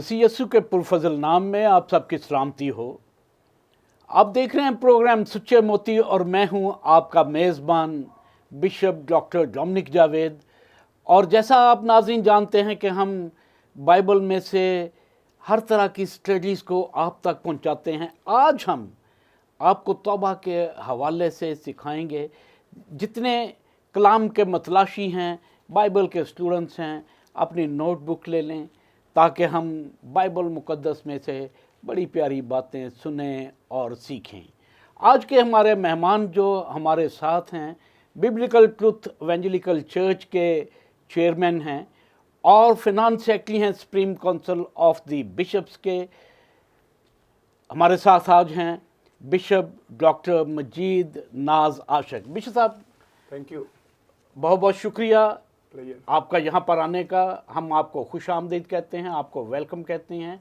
मसीह यीशु के पुरफजल नाम में आप सबकी सलामती हो। आप देख रहे हैं प्रोग्राम सच्चे मोती और मैं हूं आपका मेज़बान बिशप डॉक्टर डोमिनिक जावेद। और जैसा आप नाज़रीन जानते हैं कि हम बाइबल में से हर तरह की स्टडीज़ को आप तक पहुंचाते हैं। आज हम आपको तौबा के हवाले से सिखाएंगे। जितने कलाम के मतलाशी हैं, बाइबल के स्टूडेंट्स हैं, अपनी नोटबुक ले लें ताकि हम बाइबल मुक़द्दस में से बड़ी प्यारी बातें सुनें और सीखें। आज के हमारे मेहमान जो हमारे साथ हैं, बिब्लिकल ट्रुथ एवेंजेलिकल चर्च के चेयरमैन हैं और फिनांस सेक्रेटरी हैं supreme council of the bishops के। हमारे साथ आज हैं bishop doctor Majid Naz Ashiq. Bishop साहब, थैंक यू, बहुत बहुत शुक्रिया आपका यहाँ पर आने का। हम आपको खुश आमदीद कहते हैं, आपको वेलकम कहते हैं।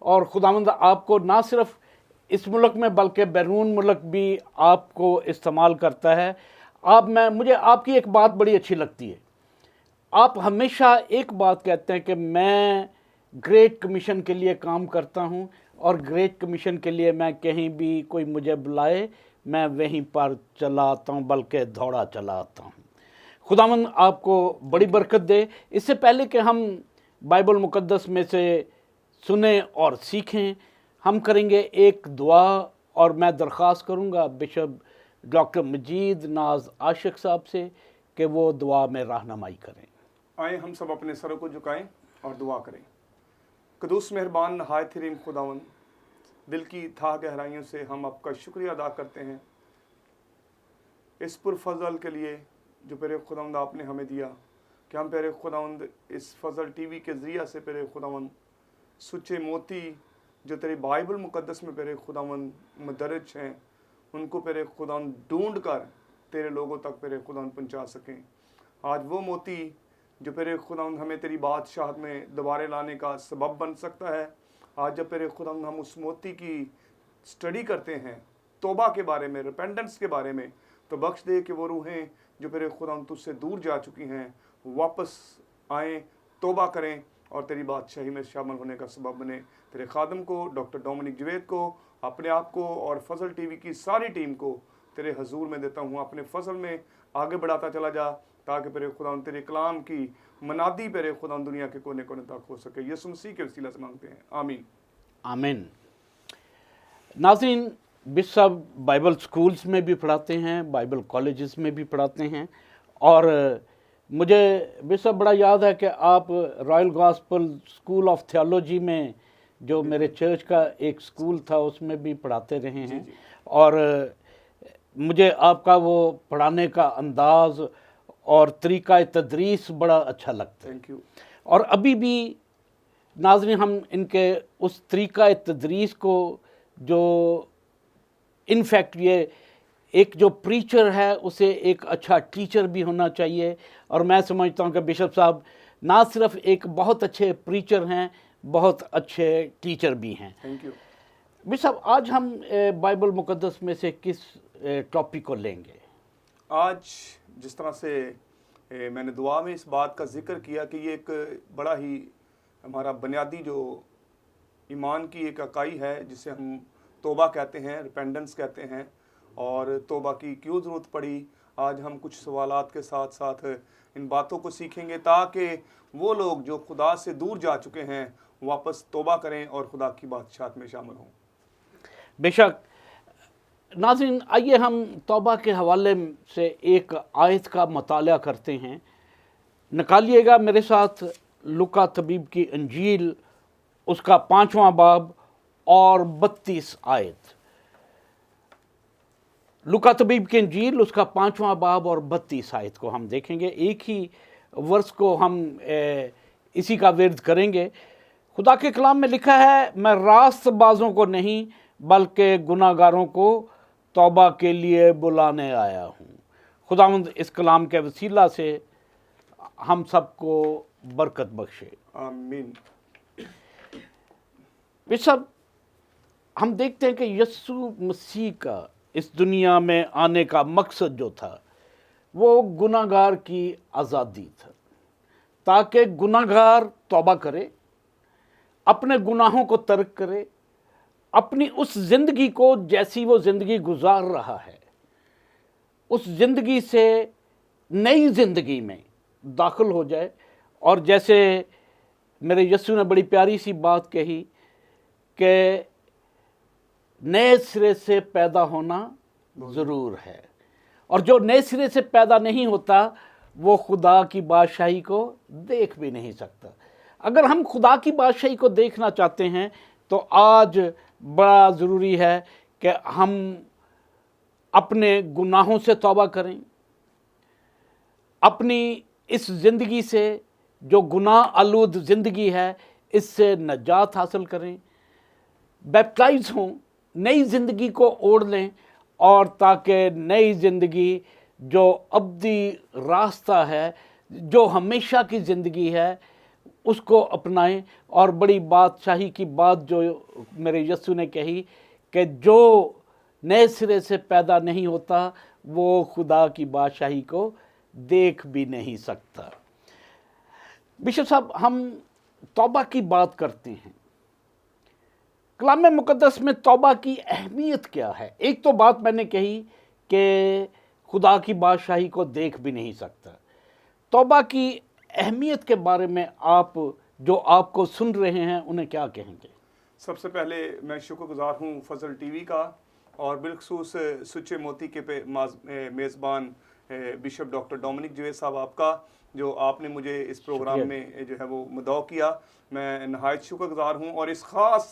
और खुदावंद आपको ना सिर्फ इस मुल्क में बल्कि बैरून मुल्क भी आपको इस्तेमाल करता है। मुझे आपकी एक बात बड़ी अच्छी लगती है। आप हमेशा एक बात कहते हैं कि मैं ग्रेट कमीशन के लिए काम करता हूँ और ग्रेट कमीशन के लिए मैं कहीं भी कोई मुझे बुलाए मैं वहीं पर चला आता हूँ, बल्कि दौड़ा चला आता हूँ। खुदावंद आपको बड़ी बरकत दे। इससे पहले कि हम बाइबल मुक़द्दस में से सुने और सीखें, हम करेंगे एक दुआ और मैं दरख्वास्त करूंगा बिशप डॉक्टर मजीद नाज आशिक साहब से कि वो दुआ में रहनुमाई करें। आए हम सब अपने सरों को झुकाएं और दुआ करें। कदूस मेहरबान नहायत रहीम खुदावंद, दिल की था गहराइयों से हम आपका शुक्रिया अदा करते हैं इस पुरफजल के लिए जो पेरे खुदावंद आपने हमें दिया कि हम पेरे खुदावंद इस फजल टीवी के ज़रिया से पेरे खुदावंद सच्चे मोती जो तेरी बाइबल मुक़द्दस में पेरे खुदावंद मदरज हैं उनको पेरे खुदावंद ढूंढ कर तेरे लोगों तक पेरे खुदावंद पहुंचा सकें। आज वो मोती जो पेरे खुदावंद हमें तेरी बादशाहत में दोबारा लाने का सबब बन सकता है। आज जब पेरे खुदावंद हम उस मोती की स्टडी करते हैं, तौबा के बारे में, रिपेंटेंस के बारे में, तो बख्श दे कि वो रूहें जो पेरे खुदावंद तुझसे दूर जा चुकी हैं वापस आएँ, तौबा करें और तेरी बादशाही में शामिल होने का सबब बने। तेरे खादम को डॉक्टर डोमिनिक जावेद को, अपने आप को और फजल टीवी की सारी टीम को तेरे हजूर में देता हूँ। अपने फजल में आगे बढ़ाता चला जा ताकि पेरे खुदावंद तेरे कलाम की मनादी पेरे खुदावंद दुनिया के कोने कोने तक हो सके। यीशु मसीह के वसीला से मांगते हैं, आमीन आमीन। नाज़रीन, बिशप बाइबल स्कूल्स में भी पढ़ाते हैं, बाइबल कॉलेजेस में भी पढ़ाते हैं। और मुझे बिशप बड़ा याद है कि आप royal gospel school of theology में जो मेरे चर्च का एक स्कूल था उसमें भी पढ़ाते रहे हैं। और मुझे आपका वो पढ़ाने का अंदाज़ और तरीक़ा तदरीस बड़ा अच्छा लगता है। Thank you. और अभी भी नाज़रीन हम इनके उस तरीक़ा तदरीस को जो इनफैक्ट ये एक जो प्रीचर है उसे एक अच्छा टीचर भी होना चाहिए। और मैं समझता हूँ कि बिशप साहब ना सिर्फ एक बहुत अच्छे प्रीचर हैं, बहुत अच्छे टीचर भी हैं। Thank you. बिशप, आज हम बाइबल मुक़द्दस में से किस टॉपिक को लेंगे? आज जिस तरह से मैंने दुआ में इस बात का जिक्र किया कि ये एक बड़ा ही हमारा बुनियादी जो ईमान की एक इकाई है जिसे हम तौबा कहते हैं, रिपेंडेंस कहते हैं। और तौबा की क्यों ज़रूरत पड़ी, आज हम कुछ सवालात के साथ साथ इन बातों को सीखेंगे ताकि वो लोग जो खुदा से दूर जा चुके हैं वापस तौबा करें और खुदा की बादशाहत में शामिल हों। बेशक। नाज़रीन, आइए हम तौबा के हवाले से एक आयत का मुताला करते हैं। निकालिएगा मेरे साथ लूका तबीब की इंजील, उसका 5वां बाब और 32 आयत। लूका तबीब की इंजील, उसका 5वां बाब और 32 आयत को हम देखेंगे। एक ही वर्ष को हम इसी का विर्द करेंगे। खुदा के कलाम में लिखा है, मैं रास्तबाजों को नहीं बल्कि गुनाहगारों को तौबा के लिए बुलाने आया हूँ। खुदावंद इस कलाम के वसीला से हम सबको बरकत बख्शे, आमीन। बिशप, हम देखते हैं कि यीशु मसीह का इस दुनिया में आने का मकसद जो था वो गुनाहगार की आज़ादी था, ताकि गुनाहगार तौबा करे अपने गुनाहों को तर्क करे, अपनी उस ज़िंदगी को जैसी वो ज़िंदगी गुजार रहा है, उस ज़िंदगी से नई ज़िंदगी में दाखिल हो जाए। और जैसे मेरे यीशु ने बड़ी प्यारी सी बात कही कि नए सिरे से पैदा होना ज़रूर है, और जो नए सिरे से पैदा नहीं होता वो खुदा की बादशाही को देख भी नहीं सकता। अगर हम खुदा की बादशाही को देखना चाहते हैं तो आज बड़ा ज़रूरी है कि हम अपने गुनाहों से तौबा करें, अपनी इस ज़िंदगी से जो गुनाह आलूद ज़िंदगी है इससे नजात हासिल करें, बैप्टाइज हों, नई ज़िंदगी को ओढ़ लें, और ताकि नई ज़िंदगी जो अब्दी रास्ता है, जो हमेशा की ज़िंदगी है, उसको अपनाएं। और बड़ी बादशाही की बात जो मेरे यीशु ने कही कि जो नए सिरे से पैदा नहीं होता वो खुदा की बादशाही को देख भी नहीं सकता। बिशप साहब, हम तौबा की बात करते हैं, कलाम मुक़द्दस में तौबा की अहमियत क्या है? एक तो बात मैंने कही कि खुदा की बादशाही को देख भी नहीं सकता। तौबा की अहमियत के बारे में आप जो आपको सुन रहे हैं उन्हें क्या कहेंगे? सबसे पहले मैं शुक्रगुजार हूँ फजल टीवी का, और बिलखसूस सुच्चे मोती के मेज़बान बिशप डॉक्टर डोमिनिक जावेद साहब आपका, जो आपने मुझे इस प्रोग्राम में जो है वो मुद्दौ किया। मैं नहायत शुक्रगुजार हूँ, और इस ख़ास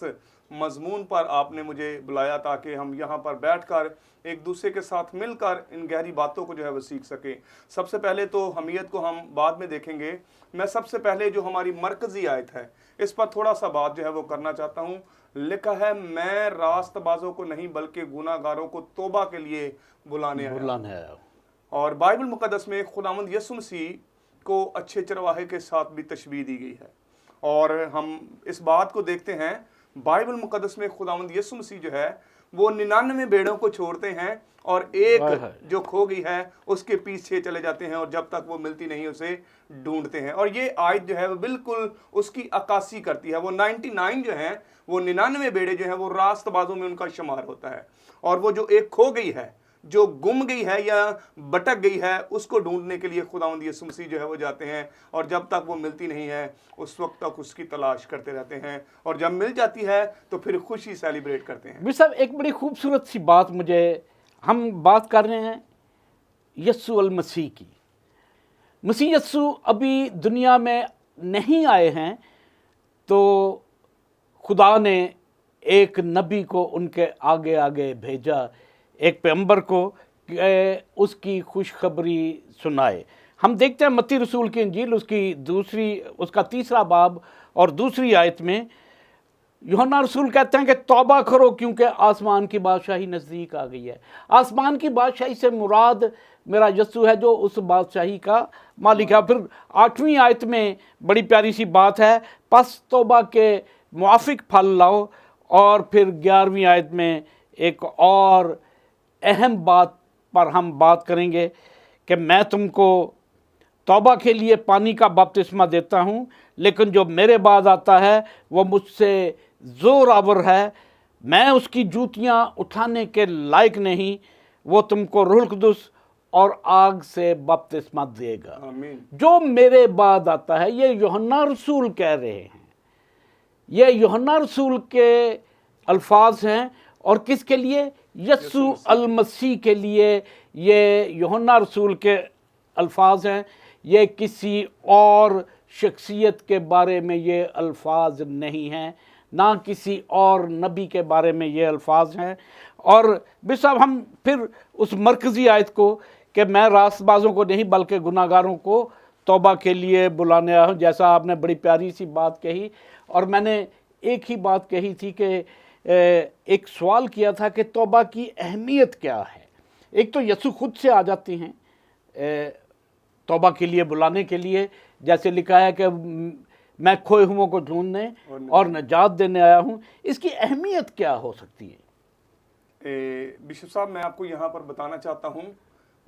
मजमून पर आपने मुझे बुलाया ताकि हम यहाँ पर बैठकर एक दूसरे के साथ मिलकर इन गहरी बातों को जो है वो सीख सकें। सबसे पहले तो हमीयत को हम बाद में देखेंगे, मैं सबसे पहले जो हमारी मरकज़ी आयत है इस पर थोड़ा सा बात जो है वो करना चाहता हूँ। लिखा है, मैं रास्तबाजों को नहीं बल्कि गुनाहगारों को तौबा के लिए बुलाने आया। और बाइबल मुक़द्दस में खुदावंद यीशु मसीह को अच्छे चरवाहे के साथ भी तशबीह दी गई है, और हम इस बात को देखते हैं बाइबल मुक़द्दस में खुदावंद यीशु मसीह जो है वो 99 भेड़ों को छोड़ते हैं और एक जो खो गई है उसके पीछे चले जाते हैं, और जब तक वो मिलती नहीं उसे ढूंढते हैं। और ये आयत जो है वो बिल्कुल उसकी अक्कासी करती है। वो 99 जो है, वो 99 भेड़े जो हैं वो रास्तबाजों में उनका शुमार होता है, और वो जो एक खो गई है, जो गुम गई है या भटक गई है, उसको ढूंढने के लिए खुदावंद यीशु मसीह जो है वो जाते हैं, और जब तक वो मिलती नहीं है उस वक्त तक उसकी तलाश करते रहते हैं, और जब मिल जाती है तो फिर खुशी सेलिब्रेट करते हैं। साहब, एक बड़ी खूबसूरत सी बात, मुझे हम बात कर रहे हैं यीशु अल मसीह की। मसीह यीशु अभी दुनिया में नहीं आए हैं, तो खुदा ने एक नबी को उनके आगे आगे भेजा, एक पैगंबर को, उसकी खुशखबरी सुनाए। हम देखते हैं मत्ती रसूल की इंजील उसका 3 बाब और 2 आयत में यूहन्ना रसूल कहते हैं कि तौबा करो क्योंकि आसमान की बादशाही नज़दीक आ गई है। आसमान की बादशाही से मुराद मेरा यीशु है जो उस बादशाही का मालिक है। फिर 8वीं आयत में बड़ी प्यारी सी बात है, पस तौबा के मुआफिक फल लाओ। और फिर 11वीं आयत में एक और अहम बात पर हम बात करेंगे कि मैं तुमको तौबा के लिए पानी का बपतिस्मा देता हूँ, लेकिन जो मेरे बाद आता है वो मुझसे ज़ोरावर है, मैं उसकी जूतियाँ उठाने के लायक नहीं, वो तुमको रूह कुदुस और आग से बपतिस्मा देगा। आमीन। जो मेरे बाद आता है, ये यूहन्ना रसूल कह रहे हैं, ये यूहन्ना रसूल के अल्फाज हैं। और किसके लिए? यीशु अल मसीह के लिए ये यूहन्ना रसूल के अल्फाज हैं। ये किसी और शख्सियत के बारे में ये अल्फाज नहीं हैं, ना किसी और नबी के बारे में ये अल्फाज हैं। और बिशप, हम फिर उस मरकज़ी आयत को कि मैं रास्तबाजों को नहीं बल्कि गुनाहगारों को तौबा के लिए बुलाने आया हूँ, जैसा आपने बड़ी प्यारी सी बात कही। और मैंने एक ही बात कही थी कि एक सवाल किया था कि तौबा की अहमियत क्या है। एक तो यीशु खुद से आ जाते हैं तौबा के लिए बुलाने के लिए, जैसे लिखा है कि मैं खोए हुओं को ढूंढने और नजात देने आया हूँ। इसकी अहमियत क्या हो सकती है? बिशप साहब, मैं आपको यहाँ पर बताना चाहता हूँ,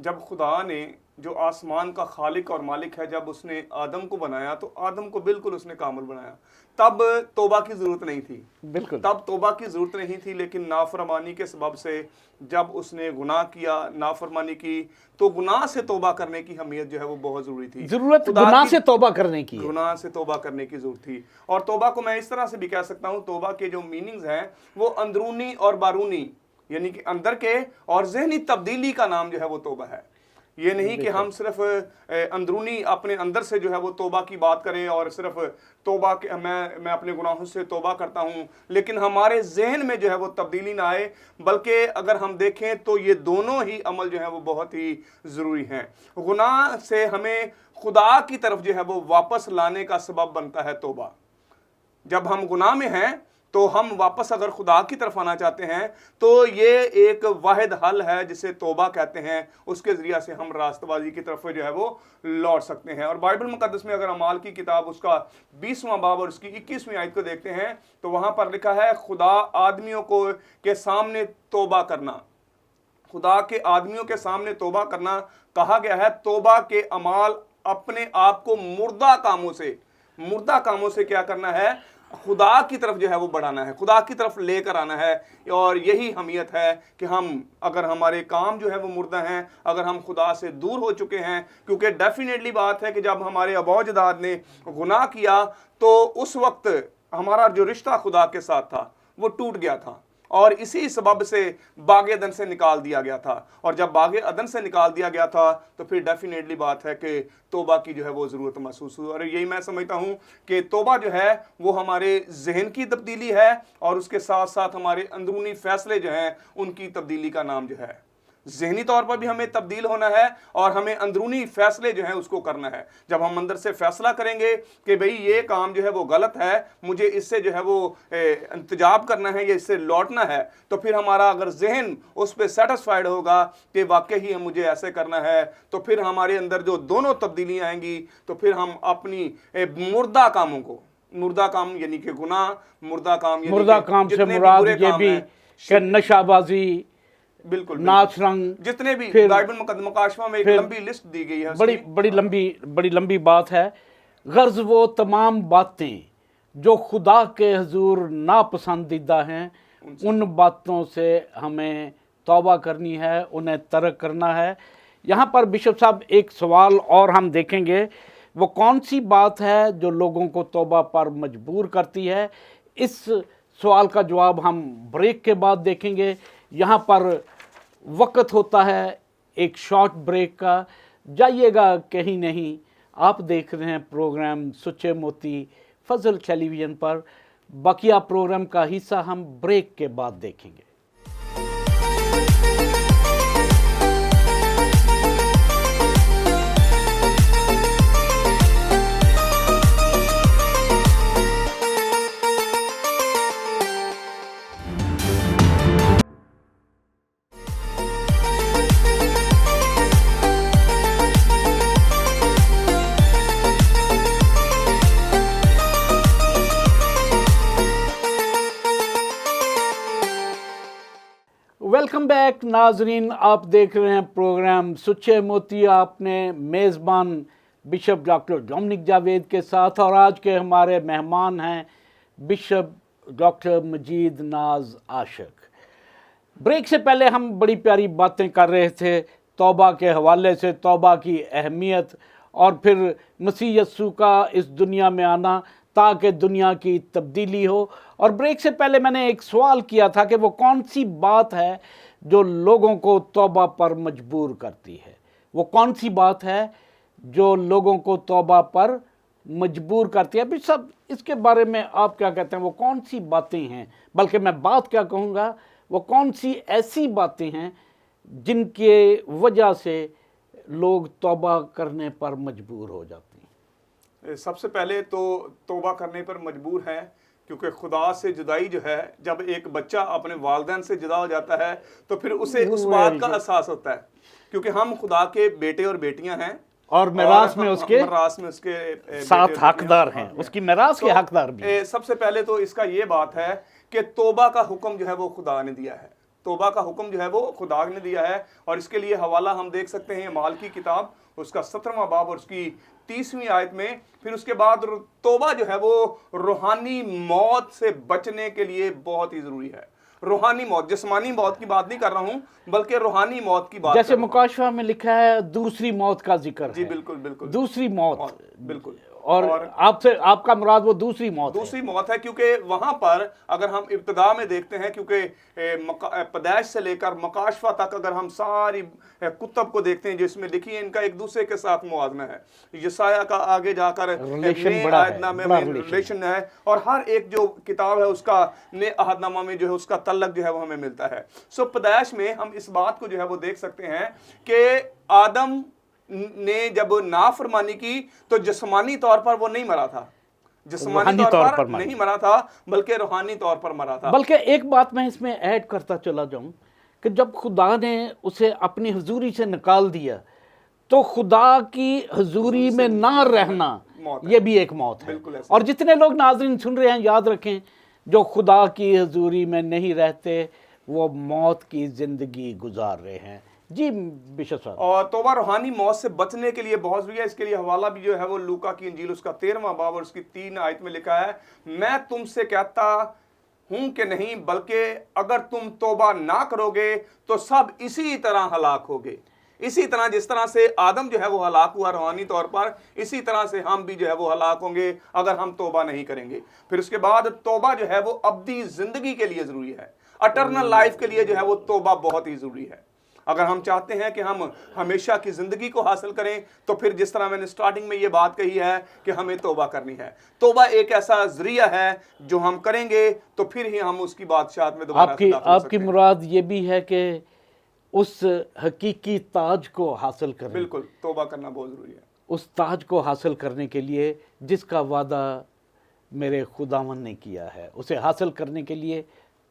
जब खुदा ने जो आसमान का खालिक और मालिक है, जब उसने आदम को बनाया तो आदम को बिल्कुल उसने कामिल बनाया। तब तौबा की ज़रूरत नहीं थी, बिल्कुल तब तौबा की ज़रूरत नहीं थी। लेकिन नाफरमानी के सबब से जब उसने गुनाह किया, नाफरमानी की, तो गुनाह से तौबा करने की अहमियत जो है वो बहुत ज़रूरी थी। जरूरत खुदा गुनाह की- से तौबा करने की है। गुनाह से तौबा करने की जरूरत थी। और तौबा को मैं इस तरह से भी कह सकता हूँ, तौबा के जो मीनिंग्स हैं वो अंदरूनी और बारूनी, यानी कि अंदर के और जहनी तब्दीली का नाम जो है वो तौबा है। ये नहीं कि हम सिर्फ अंदरूनी अपने अंदर से जो है वो तौबा की बात करें और सिर्फ तौबा के मैं अपने गुनाहों से तौबा करता हूँ, लेकिन हमारे जहन में जो है वो तब्दीली ना आए। बल्कि अगर हम देखें तो ये दोनों ही अमल जो है वो बहुत ही ज़रूरी हैं। गुनाह से हमें खुदा की तरफ जो है वो वापस लाने का सबब बनता है तौबा। जब हम गुनाह में हैं तो हम वापस अगर खुदा की तरफ आना चाहते हैं तो ये एक वाहिद हल है जिसे तौबा कहते हैं। उसके ज़रिया से हम रास्तबाजी की तरफ जो है वो लौट सकते हैं। और बाइबल मुकद्दस में अगर अमाल की किताब उसका 20वां बाब और उसकी 21वीं आयत को देखते हैं तो वहाँ पर लिखा है, खुदा आदमियों को के सामने तौबा करना, खुदा के आदमियों के सामने तौबा करना कहा गया है। तौबा के अमाल अपने आप को मुर्दा कामों से क्या करना है, खुदा की तरफ जो है वो बढ़ाना है, खुदा की तरफ लेकर आना है। और यही हमीयत है कि हम अगर हमारे काम जो है वो मुर्दा हैं, अगर हम खुदा से दूर हो चुके हैं, क्योंकि डेफिनेटली बात है कि जब हमारे अबौजदाद ने गुनाह किया तो उस वक्त हमारा जो रिश्ता खुदा के साथ था वो टूट गया था और इसी सबब से बागे अदन से निकाल दिया गया था। और जब बागे अदन से निकाल दिया गया था तो फिर डेफिनेटली बात है कि तौबा की जो है वो ज़रूरत महसूस हुई। और यही मैं समझता हूँ कि तौबा जो है वो हमारे जहन की तब्दीली है और उसके साथ साथ हमारे अंदरूनी फ़ैसले जो हैं उनकी तब्दीली का नाम जो है। ज़हनी तौर पर भी हमें तब्दील होना है और हमें अंदरूनी फ़ैसले जो हैं उसको करना है। जब हम अंदर से फ़ैसला करेंगे कि भाई ये काम जो है वो गलत है, मुझे इससे जो है वो इंतजाब करना है या इससे लौटना है, तो फिर हमारा अगर जहन उस पर सेटिस्फाइड होगा कि वाकई ही मुझे ऐसे करना है, तो फिर हमारे अंदर जो दोनों तब्दीलियाँ आएंगी तो फिर हम अपनी मुर्दा काम यानी कि गुनाह, मुर्दा काम से मुराद ये भी कि नशाबाजी, बिल्कुल नाच रंग, जितने भी फिर बाइबल मुकद्दमा में एक लंबी लिस्ट दी गई है, बड़ी लंबी बात है। गर्ज वो तमाम बातें जो खुदा के हुजूर नापसंदीदा हैं, उन बातों से हमें तौबा करनी है, उन्हें तर्क करना है। यहाँ पर बिशप साहब एक सवाल और हम देखेंगे, वो कौन सी बात है जो लोगों को तौबा पर मजबूर करती है। इस सवाल का जवाब हम ब्रेक के बाद देखेंगे। यहाँ पर वक्त होता है एक शॉर्ट ब्रेक का, जाइएगा कहीं नहीं। आप देख रहे हैं प्रोग्राम सुच्चे मोती फजल टेलीविज़न पर। बकिया प्रोग्राम का हिस्सा हम ब्रेक के बाद देखेंगे। वेलकम बैक नाजरीन, आप देख रहे हैं प्रोग्राम सुच्चे मोती। आपने मेज़बान बिशप डॉक्टर डोमिनिक जावेद के साथ, और आज के हमारे मेहमान हैं बिशप डॉक्टर मजीद नाज आशिक। ब्रेक से पहले हम बड़ी प्यारी बातें कर रहे थे तौबा के हवाले से, तौबा की अहमियत और फिर मसीह यस्सु का इस दुनिया में आना ताकि दुनिया की तब्दीली हो। और ब्रेक से पहले मैंने एक सवाल किया था कि वो कौन सी बात है जो लोगों को तौबा पर मजबूर करती है। वो कौन सी बात है जो लोगों को तौबा पर मजबूर करती है। अभी सब इसके बारे में आप क्या कहते हैं, वो कौन सी बातें हैं, बल्कि मैं बात क्या कहूँगा, वो कौन सी ऐसी बातें हैं जिनके वजह से लोग तौबा करने पर मजबूर हो जाते हैं। सबसे पहले तो तौबा करने पर मजबूर हैं क्योंकि खुदा से जुदाई जो है, जब एक बच्चा अपने वालिदैन से जुदा हो जाता है तो फिर उसे उस बात का एहसास होता है, क्योंकि हम खुदा के बेटे और बेटियां हैं और मिरास में उसके साथ हकदार हैं, उसकी मिरास के हकदार भी। सबसे पहले तो इसका ये बात है कि तौबा का हुक्म जो है वो खुदा ने दिया है। توبہ کا حکم جو ہے وہ خدا نے دیا ہے، اور اس کے لیے حوالہ ہم دیکھ سکتے ہیں اعمال کی کتاب اس کا 17واں باب اور اس کی 30ویں آیت میں۔ پھر اس کے بعد توبہ جو ہے وہ روحانی موت سے بچنے کے لیے بہت ہی ضروری ہے۔ روحانی موت، جسمانی موت کی بات نہیں کر رہا ہوں بلکہ روحانی موت کی بات جیسے کر رہا ہوں۔ مکاشفہ میں لکھا ہے دوسری موت کا ذکر ہے، جی بالکل بالکل، دوسری موت، بالکل، اور آپ کا مراد وہ دوسری موت ہے۔ دوسری موت ہے، کیونکہ وہاں پر اگر ہم ابتدا میں دیکھتے ہیں، کیونکہ پیدائش سے لے کر مکاشفہ تک اگر ہم ساری کتب کو دیکھتے ہیں جس میں دیکھیے ان کا ایک دوسرے کے ساتھ موازنہ ہے۔ یسایہ کا آگے جا کر ریلیشن بڑا ہے، ریلیشن ہے، اور ہر ایک جو کتاب ہے اس کا نئے عہد نامہ میں جو ہے اس کا تعلق جو ہے وہ ہمیں ملتا ہے۔ سو پیدائش میں ہم اس بات کو جو ہے وہ دیکھ سکتے ہیں کہ آدم نے جب نافرمانی کی تو جسمانی طور پر وہ نہیں مرا تھا، جسمانی طور پر نہیں مرا تھا بلکہ روحانی طور پر مرا تھا۔ بلکہ ایک بات میں اس میں ایڈ کرتا چلا جاؤں کہ جب خدا نے اسے اپنی حضوری سے نکال دیا تو خدا کی حضوری میں نہ رہنا یہ بھی ایک موت ہے۔ اور جتنے لوگ ناظرین سن رہے ہیں یاد رکھیں، جو خدا کی حضوری میں نہیں رہتے وہ موت کی زندگی گزار رہے ہیں۔ جی بشپ صاحب، اور توبہ روحانی موت سے بچنے کے لیے بہت ضروری ہے۔ اس کے لیے حوالہ بھی جو ہے وہ لوکا کی انجیل اس کا 13واں باب اور اس کی 3 آیت میں لکھا ہے، میں تم سے کہتا ہوں کہ نہیں، بلکہ اگر تم توبہ نہ کرو گے تو سب اسی طرح ہلاک ہوگے۔ اسی طرح جس طرح سے آدم جو ہے وہ ہلاک ہوا روحانی طور پر، اسی طرح سے ہم بھی جو ہے وہ ہلاک ہوں گے اگر ہم توبہ نہیں کریں گے۔ پھر اس کے بعد توبہ جو ہے وہ ابدی زندگی کے لیے ضروری ہے، اٹرنل لائف کے لیے جو ہے وہ توبہ بہت ہی ضروری ہے۔ اگر ہم چاہتے ہیں کہ ہم ہمیشہ کی زندگی کو حاصل کریں تو پھر جس طرح میں نے سٹارٹنگ میں یہ بات کہی ہے کہ ہمیں توبہ کرنی ہے۔ توبہ ایک ایسا ذریعہ ہے جو ہم کریں گے تو پھر ہی ہم اس کی بادشاہت میں دوبارہ سے داخل ہو سکتے ہیں۔ آپ کی مراد یہ بھی ہے کہ اس حقیقی تاج کو حاصل کریں۔ بالکل، توبہ کرنا بہت ضروری ہے۔ اس تاج کو حاصل کرنے کے لیے جس کا وعدہ میرے خداوند نے کیا ہے، اسے حاصل کرنے کے لیے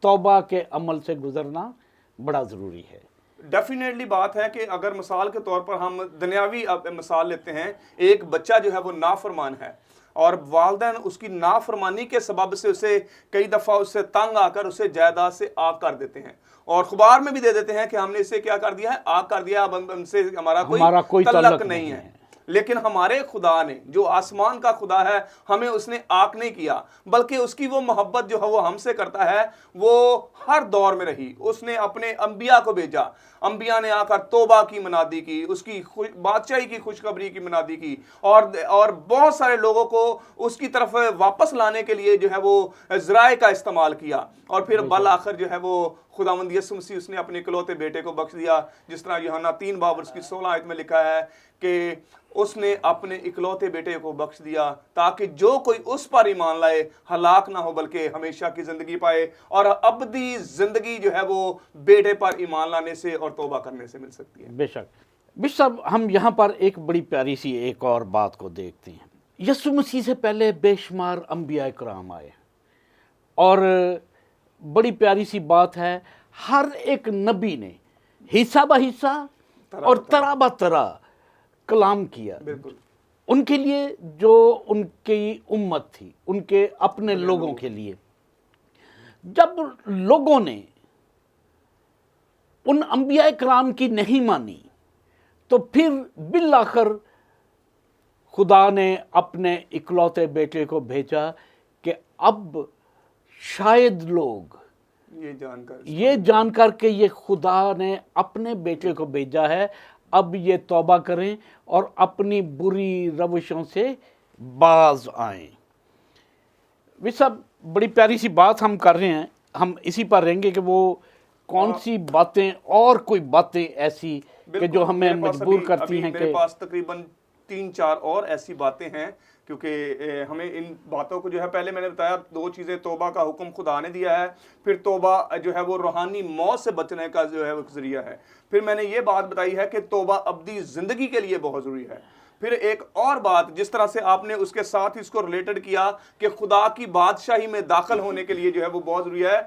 توبہ کے عمل سے گزرنا بڑا ضروری ہے۔ ڈیفینیٹلی بات ہے کہ اگر مثال کے طور پر ہم دنیاوی مثال لیتے ہیں، ایک بچہ جو ہے وہ نافرمان ہے اور والدین اس کی نافرمانی کے سبب سے اسے کئی دفعہ اس سے تنگ آ کر اسے جائیداد سے آگ کر دیتے ہیں، اور اخبار میں بھی دے دیتے ہیں کہ ہم نے اسے کیا کر دیا ہے، آگ کر دیا، اب ہم سے ہمارا کوئی تعلق نہیں ہے۔ لیکن ہمارے خدا نے جو آسمان کا خدا ہے، ہمیں اس نے آگ نہیں کیا بلکہ اس کی وہ محبت جو ہے وہ ہم سے کرتا ہے وہ ہر دور میں رہی۔ اس نے اپنے انبیاء کو بھیجا، انبیاء نے آ کر توبہ کی منادی کی، اس کی بادشاہی کی خوشخبری کی منادی کی، اور بہت سارے لوگوں کو اس کی طرف واپس لانے کے لیے جو ہے وہ ذرائع کا استعمال کیا، اور پھر بالآخر جو ہے وہ خداوند یسوع مسیح اس نے اپنے اکلوتے بیٹے کو بخش دیا، جس طرح یوحنا 3 باب اس کی 16 آیت میں لکھا ہے کہ اس نے اپنے اکلوتے بیٹے کو بخش دیا تاکہ جو کوئی اس پر ایمان لائے ہلاک نہ ہو بلکہ ہمیشہ کی زندگی پائے، اور ابدی زندگی جو ہے وہ بیٹے پر ایمان لانے سے اور توبہ کرنے سے مل سکتی ہے۔ بے شک بشپ صاحب، ہم یہاں پر ایک بڑی پیاری سی ایک اور بات کو دیکھتے ہیں۔ یسوع مسیح سے پہلے بے شمار انبیاء کرام آئے، اور بڑی پیاری سی بات ہے، ہر ایک نبی نے حصہ بہ حصہ اور طرح بہ طرح کلام کیا، بالکل، ان کے لیے جو ان کی امت تھی، ان کے اپنے لوگوں کے لیے۔ جب لوگوں نے ان انبیاء کرام کی نہیں مانی تو پھر بالآخر خدا نے اپنے اکلوتے بیٹے کو بھیجا کہ اب شاید لوگ یہ جان کر کہ یہ خدا نے اپنے بیٹے کو بھیجا ہے، اب یہ توبہ کریں اور اپنی بری روشوں سے باز آئیں۔ وہ سب بڑی پیاری سی بات ہم کر رہے ہیں، ہم اسی پر رہیں گے کہ وہ کون سی باتیں اور کوئی باتیں ایسی کہ جو ہمیں مجبور کرتی ہیں کہ میرے پاس تقریباً 3-4 اور ایسی باتیں ہیں، کیونکہ ہمیں ان باتوں کو جو ہے، پہلے میں نے بتایا 2 چیزیں، توبہ کا حکم خدا نے دیا ہے، پھر توبہ جو ہے وہ روحانی موت سے بچنے کا جو ہے وہ ذریعہ ہے، پھر میں نے یہ بات بتائی ہے کہ توبہ ابدی زندگی کے لیے بہت ضروری ہے۔ پھر ایک اور بات جس طرح سے آپ نے اس کے ساتھ اس کو ریلیٹڈ کیا کہ خدا کی بادشاہی میں داخل ہونے کے لیے جو ہے وہ بہت ضروری ہے،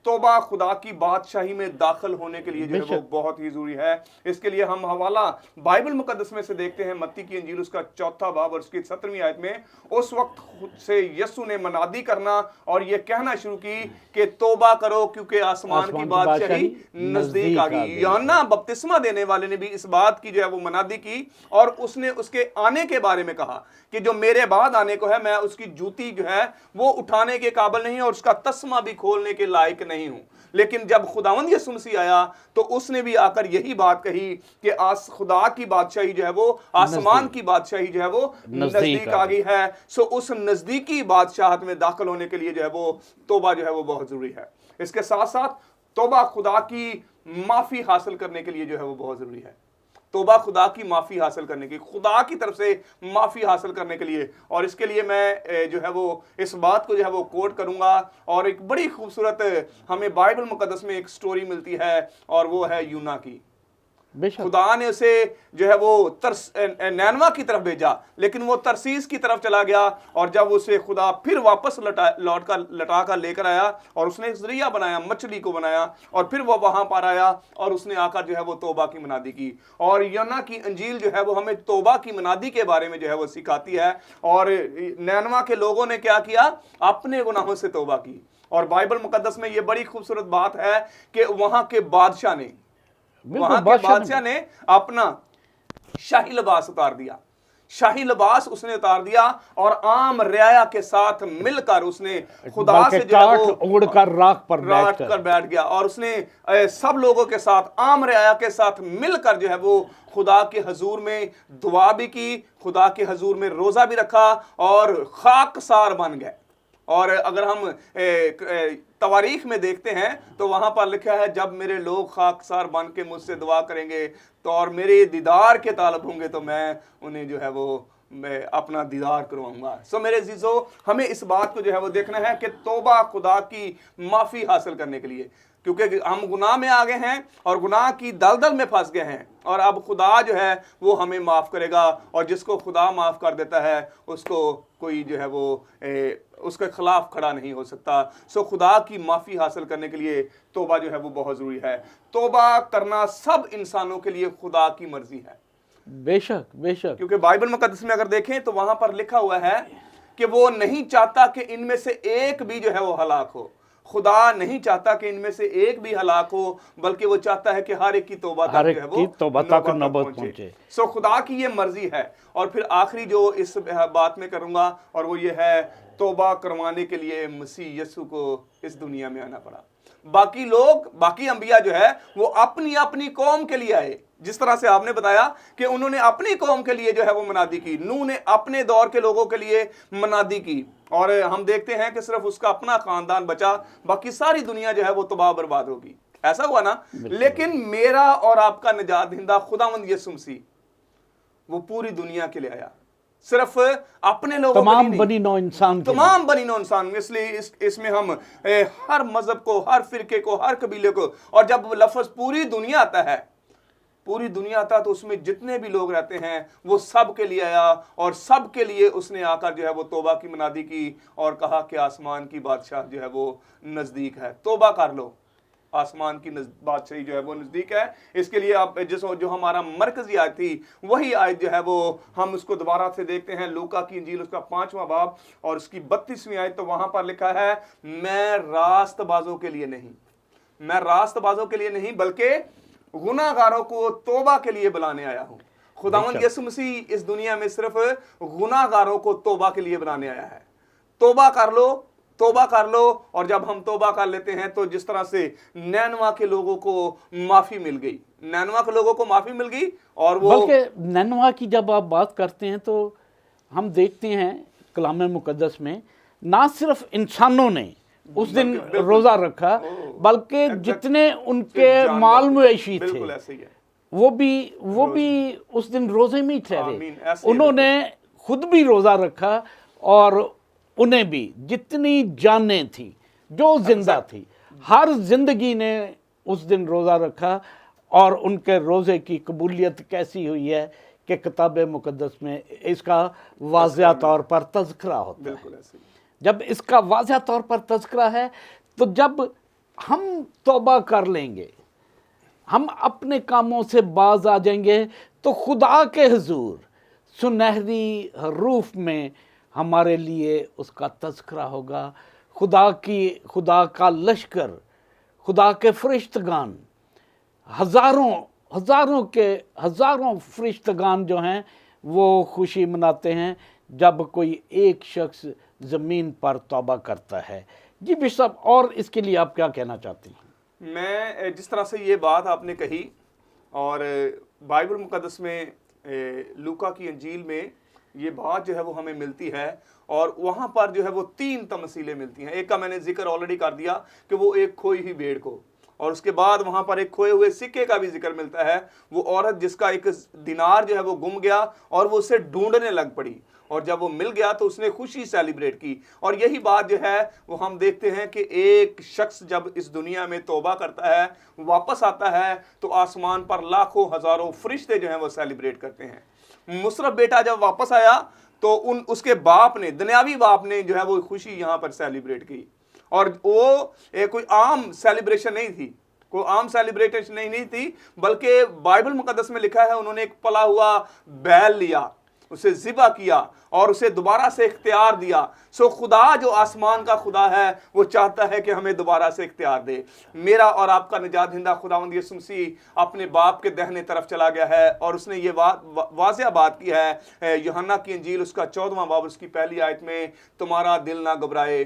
توبہ خدا کی بادشاہی میں داخل ہونے کے لیے جو ہے وہ بہت ہی ضروری ہے۔ اس کے لیے ہم حوالہ بائبل مقدس میں سے دیکھتے ہیں، متی کی انجیل اس کا 4 باب اور اس کی 17ویں آیت میں اس وقت خود سے یسوع نے منادی کرنا اور یہ کہنا شروع کی کہ توبہ کرو کیونکہ آسمان کی بادشاہی نزدیک آ گئی۔ یوحنا بپتسمہ دینے والے نے بھی اس بات کی جو ہے وہ منادی کی اور اس نے اس کے آنے کے بارے میں کہا کہ جو میرے بعد آنے کو ہے میں اس کی جوتی جو ہے وہ اٹھانے کے قابل نہیں اور اس کا تسمہ بھی کھولنے کے لائق نہیں ہوں۔ لیکن جب خداوند یسوع مسیح آیا تو اس نے بھی آ کر یہی بات کہی کہ خدا کی بادشاہی جو ہے وہ آسمان کی بادشاہی جو ہے وہ نزدیک آ گئی ہے۔ سو اس نزدیکی بادشاہت میں داخل ہونے کے لیے جو ہے وہ توبہ جو ہے وہ بہت ضروری ہے۔ اس کے ساتھ ساتھ توبہ خدا کی معافی حاصل کرنے کے لیے جو ہے وہ بہت ضروری ہے۔ توبہ خدا کی معافی حاصل کرنے کی، خدا کی طرف سے معافی حاصل کرنے کے لیے، اور اس کے لیے میں جو ہے وہ اس بات کو جو ہے وہ کوٹ کروں گا، اور ایک بڑی خوبصورت ہمیں بائبل مقدس میں ایک سٹوری ملتی ہے اور وہ ہے یونا کی۔ خدا نے اسے جو ہے وہ نینوا کی طرف بھیجا لیکن وہ ترسیس کی طرف چلا گیا، اور جب اسے خدا پھر واپس لٹا کر لے کر آیا اور اس نے ایک ذریعہ بنایا، مچھلی کو بنایا، اور پھر وہ وہاں پر آیا اور اس نے آ کر جو ہے وہ توبہ کی منادی کی۔ اور یونا کی انجیل جو ہے وہ ہمیں توبہ کی منادی کے بارے میں جو ہے وہ سکھاتی ہے، اور نینوا کے لوگوں نے کیا کیا؟ اپنے گناہوں سے توبہ کی۔ اور بائبل مقدس میں یہ بڑی خوبصورت بات ہے کہ وہاں کے بادشاہ نے اپنا شاہی لباس اتار دیا، شاہی لباس اس نے اتار دیا اور عام رعایا کے ساتھ مل کر اس نے خدا سے جو ہے وہ اوڑھ کر راکھ پر بیٹھ گیا، اور اس نے سب لوگوں کے ساتھ، عام رعایا کے ساتھ مل کر جو ہے وہ خدا کے حضور میں دعا بھی کی، خدا کے حضور میں روزہ بھی رکھا اور خاکسار بن گئے۔ اور اگر ہم تواریخ میں دیکھتے ہیں تو وہاں پر لکھا ہے جب میرے لوگ خاکسار بن کے مجھ سے دعا کریں گے تو اور میرے دیدار کے طالب ہوں گے تو میں انہیں جو ہے وہ میں اپنا دیدار کرواؤں گا۔ سو میرے عزیزو، ہمیں اس بات کو جو ہے وہ دیکھنا ہے کہ توبہ خدا کی معافی حاصل کرنے کے لیے، کیونکہ ہم گناہ میں آ گئے ہیں اور گناہ کی دلدل میں پھنس گئے ہیں، اور اب خدا جو ہے وہ ہمیں معاف کرے گا، اور جس کو خدا معاف کر دیتا ہے اس کو کوئی جو ہے وہ اس کے خلاف کھڑا نہیں ہو سکتا۔ سو خدا کی معافی حاصل کرنے کے لیے توبہ جو ہے وہ بہت ضروری ہے۔ توبہ کرنا سب انسانوں کے لیے خدا کی مرضی ہے، بے شک بے شک، کیونکہ بائبل مقدس میں اگر دیکھیں تو وہاں پر لکھا ہوا ہے کہ وہ نہیں چاہتا کہ ان میں سے ایک بھی جو ہے وہ ہلاک ہو۔ خدا نہیں چاہتا کہ ان میں سے ایک بھی ہلاک ہو، بلکہ وہ چاہتا ہے کہ ہر ایک کی توبہ تک جو ہے وہ نوبت پہنچے۔ سو خدا کی یہ مرضی ہے۔ اور پھر آخری جو اس بات میں کروں گا اور وہ یہ ہے، توبہ کروانے کے لیے مسیح یسوع کو اس دنیا میں آنا پڑا۔ باقی لوگ، باقی انبیاء جو ہے وہ اپنی اپنی قوم کے لیے آئے، جس طرح سے آپ نے بتایا کہ انہوں نے اپنی قوم کے لیے جو ہے وہ منادی کی، نوح نے اپنے دور کے لوگوں کے لیے منادی کی، اور ہم دیکھتے ہیں کہ صرف اس کا اپنا خاندان بچا، باقی ساری دنیا جو ہے وہ تباہ برباد ہوگی۔ ایسا ہوا نا؟ لیکن میرا اور آپ کا نجات دہندہ خداوند یسوع مسیح وہ پوری دنیا کے لیے آیا، صرف اپنے لوگوں تمام بنی نوع انسان، تمام بنی نوع انسان۔ اس لیے اس میں ہم ہر مذہب کو، ہر فرقے کو، ہر قبیلے کو، اور جب لفظ پوری دنیا آتا ہے، پوری دنیا آتا تو اس میں جتنے بھی لوگ رہتے ہیں وہ سب کے لیے آیا، اور سب کے لیے اس نے آ کر جو ہے وہ توبہ کی منادی کی اور کہا کہ آسمان کی بادشاہ جو ہے وہ نزدیک ہے، توبہ کر لو، آسمان کی بادشاہی جو ہے وہ نزدیک ہے۔ اس کے لیے آپ جو ہمارا مرکزی آیت تھی وہی آیت جو ہے وہ ہم اس کو دوبارہ سے دیکھتے ہیں، لوکا کی انجیل اس کا 5واں باب اور اس کی 32ویں آیت، تو وہاں پر لکھا ہے، میں راست بازوں کے لیے نہیں، میں راست بازوں کے لیے نہیں بلکہ گناہ گاروں کو توبہ کے لیے بلانے آیا ہوں۔ خداوند یسوع مسیح اس دنیا میں صرف گناہ گاروں کو توبہ کے لیے بلانے آیا ہے۔ توبہ کر لو، توبہ کر لو، اور جب ہم توبہ کر لیتے ہیں تو جس طرح سے نینوا کے لوگوں کو معافی مل گئی، نینوا کے لوگوں کو معافی مل گئی، اور وہ بلکہ نینوا کی جب آپ بات کرتے ہیں تو ہم دیکھتے ہیں کلام مقدس میں نہ صرف انسانوں نے اس دن روزہ رکھا بلکہ جتنے ان کے مال مویشی تھے وہ بھی اس دن روزے میں ہی ٹھہرے، انہوں نے خود بھی روزہ رکھا، اور انہیں بھی جتنی جانیں تھیں جو زندہ تھی، ہر زندگی نے اس دن روزہ رکھا، اور ان کے روزے کی قبولیت کیسی ہوئی ہے کہ کتاب مقدس میں اس کا واضح طور پر تذکرہ ہوتا ہے۔ جب اس کا واضح طور پر تذکرہ ہے تو جب हम तौबा कर लेंगे, हम अपने कामों से बाज आ जाएंगे, तो खुदा के हुजूर सुनहरी रूफ में हमारे लिए उसका तज़किरा होगा। खुदा का लश्कर, खुदा के फरिश्तगान, हज़ारों फरिश्तगान जो हैं वो खुशी मनाते हैं जब कोई एक शख्स ज़मीन पर तौबा करता है। जी बिशप, और इसके लिए आप क्या कहना चाहती हैं? मैं जिस तरह से ये बात आपने कही, और बाइबल मुक़द्दस में लूका की इंजील में ये बात जो है वो हमें मिलती है, और वहाँ पर जो है वो 3 तमसीलें मिलती हैं। एक का मैंने जिक्र ऑलरेडी कर दिया कि वो एक खोई हुई भेड़ को, और उसके बाद वहाँ पर एक खोए हुए सिक्के का भी जिक्र मिलता है। वो औरत जिसका एक दिनार जो है वो गुम गया और वो उसे ढूंढने लग पड़ी, और जब वो मिल गया तो उसने खुशी सेलिब्रेट की। और यही बात जो है वो हम देखते हैं कि एक शख्स जब इस दुनिया में तौबा करता है, वापस आता है, तो आसमान पर लाखों हजारों फरिश्ते जो हैं वो सेलिब्रेट करते हैं। मुशर्रफ बेटा जब वापस आया तो उसके बाप ने, दुनियावी बाप ने जो है वो खुशी यहाँ पर सेलिब्रेट की, और वो कोई आम सेलिब्रेशन नहीं थी, कोई आम सेलिब्रेशन नहीं थी, बल्कि बाइबल मुकद्दस में लिखा है उन्होंने एक पला हुआ बैल लिया, उसे ज़िबा किया और उसे दोबारा से इख्तियार दिया। सो खुदा जो आसमान का खुदा है वो चाहता है कि हमें दोबारा से इख्तियार दे। मेरा और आपका निजात दहिंदा खुदावंद यीशु मसीह अपने बाप के दाहिने तरफ चला गया है, और उसने ये वाज़िया बात की है यूहन्ना की इंजील उसका 14वां बाब उसकी पहली आयत में, तुम्हारा दिल ना घबराए,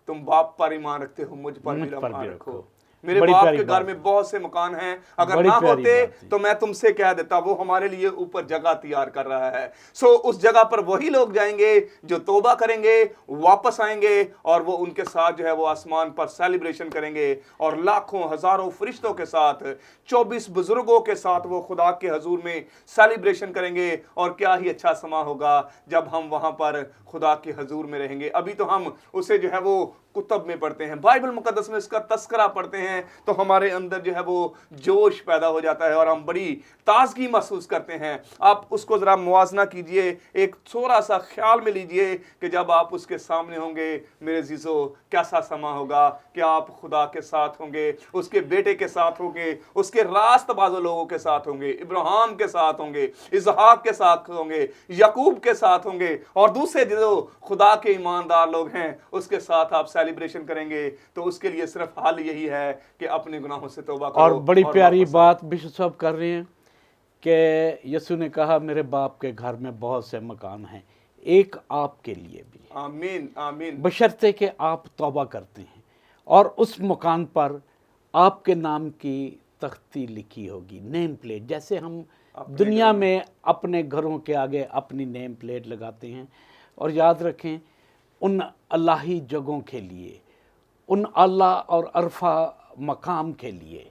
तुम बाप पर ईमान रखते हो, मुझ पर भी ईमान रखो। मेरे बाप के घर में बहुत से मकान हैं, अगर ना होते तो मैं तुमसे कह देता, वो हमारे लिए ऊपर जगह तैयार कर रहा है। सो उस जगह पर वही लोग जाएंगे जो तौबा करेंगे, वापस आएंगे, और वो उनके साथ जो है वो आसमान पर सेलिब्रेशन करेंगे, और लाखों हजारों फरिश्तों के साथ, 24 बुजुर्गों के साथ वो खुदा के हजूर में सेलिब्रेशन करेंगे। और क्या ही अच्छा समा होगा जब हम वहां पर खुदा के हजूर में रहेंगे। अभी तो हम उसे जो है वो कुतब में पढ़ते हैं, बाइबल मुकद्दस में इसका तस्करा पढ़ते हैं, तो हमारे अंदर जो है वो जोश पैदा हो जाता है और हम बड़ी ताजगी महसूस करते हैं। आप उसको ज़रा मुवाजना कीजिए, एक थोड़ा सा ख्याल में लीजिए कि जब आप उसके सामने होंगे मेरे जीजो, कैसा समा होगा कि आप खुदा के साथ होंगे, उसके बेटे के साथ होंगे, उसके रास्तबाज़ लोगों के साथ होंगे, इब्राहिम के साथ होंगे, इसहाक के साथ होंगे, याकूब के साथ होंगे, और दूसरे जो खुदा के ईमानदार लोग हैं उसके साथ आप सेलिब्रेशन करेंगे। तो उसके लिए सिर्फ हल यही है कि अपने गुनाहों से तौबा करो। और बड़ी प्यारी बात बिशप साहब कर रहे हैं कि यीशु ने कहा मेरे बाप के घर में बहुत से मकान हैं, एक आपके लिए भी। आमीन आमीन। बशर्ते कि आप तौबा करते हैं और उस मकान पर आपके नाम की तख्ती लिखी होगी, नेम प्लेट, जैसे हम दुनिया में अपने घरों के आगे अपनी नेम प्लेट लगाते हैं। और याद रखें, उन अल्लाही जगहों के लिए, उन अल्लाह और अरफा मकाम के लिए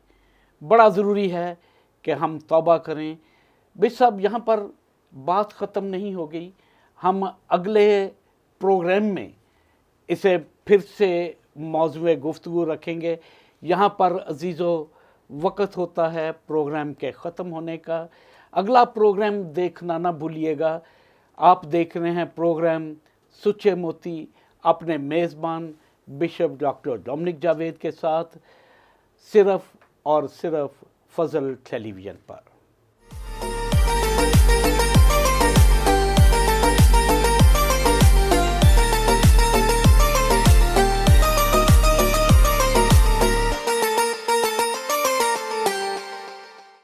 बड़ा ज़रूरी है कि हम तौबा करें। भाई साहब, यहाँ पर बात ख़त्म नहीं हो गई, हम अगले प्रोग्राम में इसे फिर से मौज़ूए गुफ्तगू रखेंगे। यहाँ पर अजीज़ों, वक्त होता है प्रोग्राम के ख़त्म होने का। अगला प्रोग्राम देखना ना भूलिएगा। आप देख रहे हैं प्रोग्राम सुच्चे मोती अपने मेज़बान बिशप डॉक्टर डोमिनिक जावेद के साथ, सिर्फ़ और सिर्फ फजल टेलीविज़न पर।